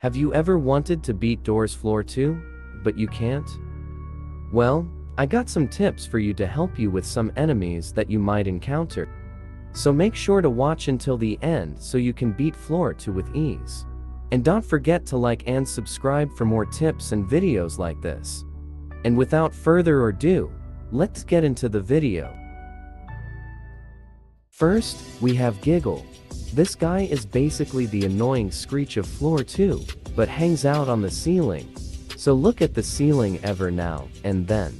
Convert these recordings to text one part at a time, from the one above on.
Have you ever wanted to beat Door's floor too, but you can't? Well, I got some tips for you to help you with some enemies that you might encounter. So make sure to watch until the end so you can beat floor 2 with ease. And don't forget to like and subscribe for more tips and videos like this. And without further ado, let's get into the video. First, we have Giggle. This guy is basically the annoying Screech of floor 2, but hangs out on the ceiling. So look at the ceiling ever now and then.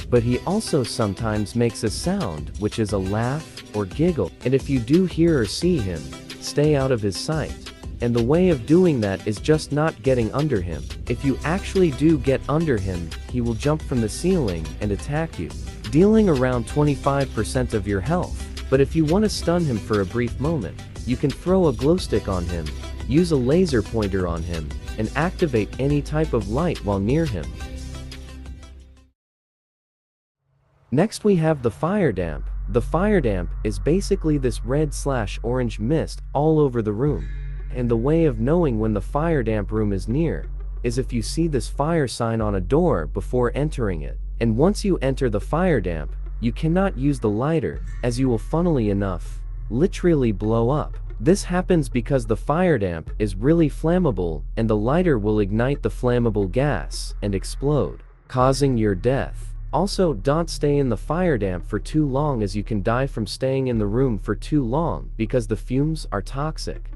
But he also sometimes makes a sound, which is a laugh or giggle. And if you do hear or see him, stay out of his sight. And the way of doing that is just not getting under him. If you actually do get under him, he will jump from the ceiling and attack you, dealing around 25% of your health. But if you want to stun him for a brief moment, you can throw a glow stick on him, use a laser pointer on him, and activate any type of light while near him. Next we have the Fire Damp. The Fire Damp is basically this red/orange mist all over the room. And the way of knowing when the Fire Damp room is near is if you see this fire sign on a door before entering it. And once you enter the Fire Damp, you cannot use the lighter, as you will, funnily enough, literally blow up. This happens because the Fire Damp is really flammable and the lighter will ignite the flammable gas and explode, causing your death. Also, don't stay in the Fire Damp for too long, as you can die from staying in the room for too long because the fumes are toxic.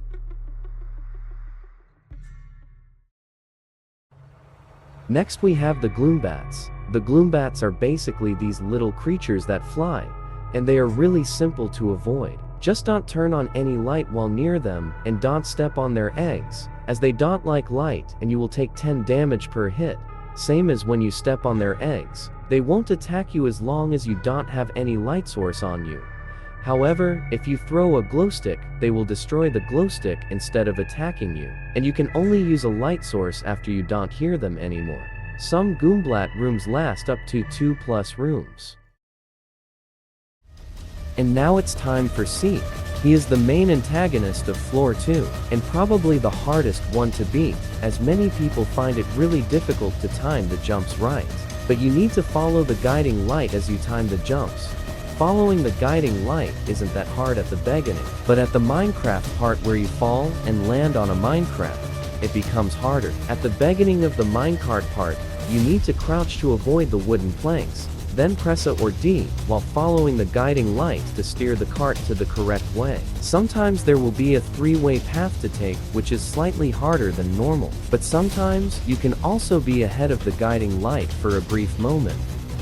Next we have the Gloombats. The Gloombats are basically these little creatures that fly, and they are really simple to avoid. Just don't turn on any light while near them, and don't step on their eggs, as they don't like light and you will take 10 damage per hit. Same as when you step on their eggs. They won't attack you as long as you don't have any light source on you. However, if you throw a glow stick, they will destroy the glow stick instead of attacking you, and you can only use a light source after you don't hear them anymore. Some Goomblat rooms last up to 2+ rooms. And now it's time for Seek. He is the main antagonist of floor 2, and probably the hardest one to beat, as many people find it really difficult to time the jumps right. But you need to follow the guiding light as you time the jumps. Following the guiding light isn't that hard at the beginning, but at the Minecraft part where you fall and land on a minecart, it becomes harder. At the beginning of the minecart part, you need to crouch to avoid the wooden planks, then press A or D while following the guiding light to steer the cart to the correct way. Sometimes there will be a 3-way path to take, which is slightly harder than normal, but sometimes you can also be ahead of the guiding light for a brief moment.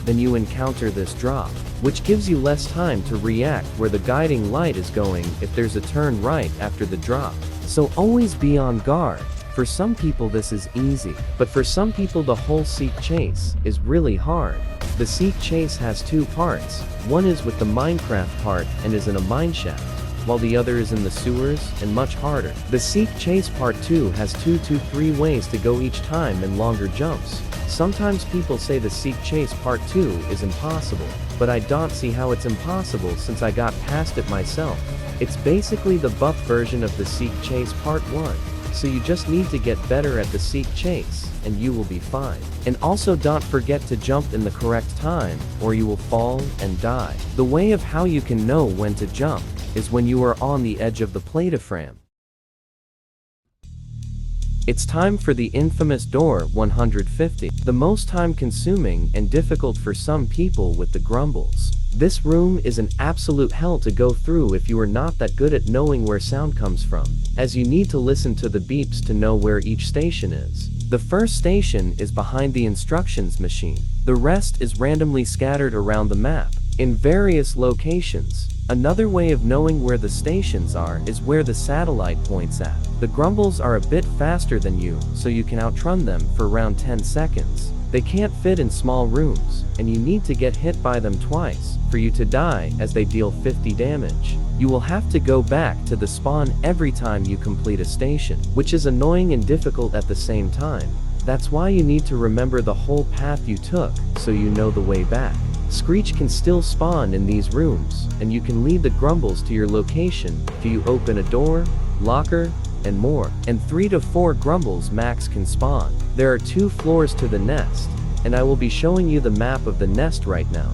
Then you encounter this drop, which gives you less time to react where the guiding light is going if there's a turn right after the drop. So always be on guard. For some people this is easy, but for some people the whole Seek chase is really hard. The Seek chase has 2 parts. One is with the Minecraft part and is in a mineshaft, while the other is in the sewers and much harder. The Seek chase part 2 has 2 to 3 ways to go each time and longer jumps. Sometimes people say the Seek chase part 2 is impossible, but I don't see how it's impossible since I got past it myself. It's basically the buff version of the Seek chase part 1. So you just need to get better at the Seek chase, and you will be fine. And also don't forget to jump in the correct time, or you will fall and die. The way of how you can know when to jump is when you are on the edge of the platform. It's time for the infamous door 150, the most time-consuming and difficult for some people with the grumbles. This room is an absolute hell to go through if you are not that good at knowing where sound comes from, as you need to listen to the beeps to know where each station is. The first station is behind the instructions machine. The rest is randomly scattered around the map, in various locations. Another way of knowing where the stations are is where the satellite points at. The grumbles are a bit faster than you, so you can outrun them for around 10 seconds. They can't fit in small rooms, and you need to get hit by them twice for you to die, as they deal 50 damage. You will have to go back to the spawn every time you complete a station, which is annoying and difficult at the same time. That's why you need to remember the whole path you took, so you know the way back. Screech can still spawn in these rooms, and you can lead the grumbles to your location if you open a door, locker, and more, and 3 to 4 grumbles max can spawn. There are 2 floors to the nest, and I will be showing you the map of the nest right now.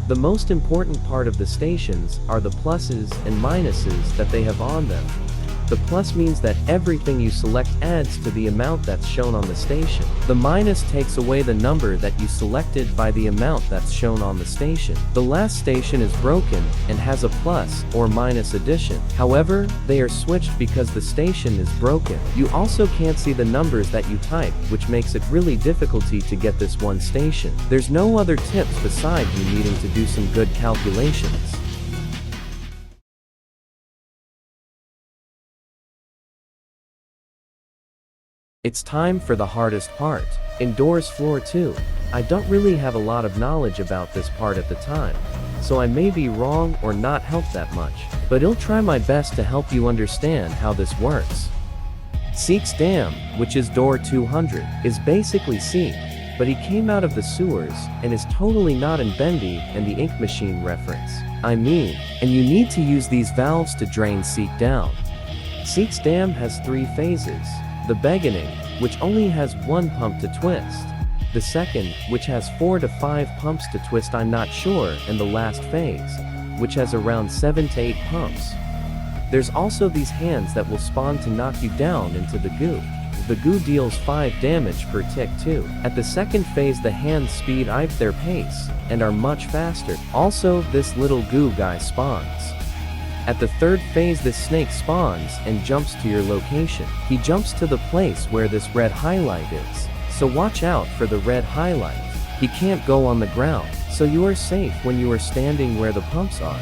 The most important part of the stations are the pluses and minuses that they have on them. The plus means that everything you select adds to the amount that's shown on the station. The minus takes away the number that you selected by the amount that's shown on the station. The last station is broken and has a plus or minus addition. However, they are switched because the station is broken. You also can't see the numbers that you type, which makes it really difficult to get this one station. There's no other tips besides you needing to do some good calculations. It's time for the hardest part. Indoors floor 2. I don't really have a lot of knowledge about this part at the time, so I may be wrong or not help that much, but I'll try my best to help you understand how this works. Seek's dam, which is door 200, is basically Seek, but he came out of the sewers and is totally not in Bendy and the ink machine reference. And you need to use these valves to drain Seek down. Seek's dam has 3 phases. The beginning, which only has 1 pump to twist. The second, which has 4 to 5 pumps to twist, I'm not sure, and the last phase, which has around 7 to 8 pumps. There's also these hands that will spawn to knock you down into the goo. The goo deals 5 damage per tick too. At the second phase the hands speed up their pace, and are much faster. Also, this little goo guy spawns. At the third phase this snake spawns and jumps to your location. He jumps to the place where this red highlight is, so watch out for the red highlight. He can't go on the ground, so you are safe when you are standing where the pumps are.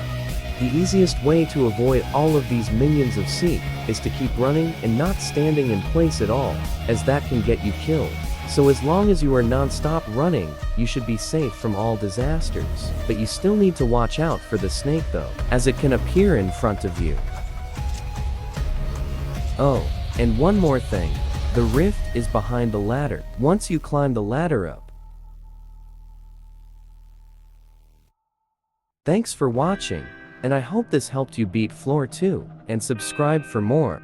The easiest way to avoid all of these minions of Seek is to keep running and not standing in place at all, as that can get you killed. So as long as you are non-stop running, you should be safe from all disasters. But you still need to watch out for the snake though, as it can appear in front of you. Oh, and one more thing. The rift is behind the ladder. Once you climb the ladder up. Thanks for watching, and I hope this helped you beat floor 2, and subscribe for more.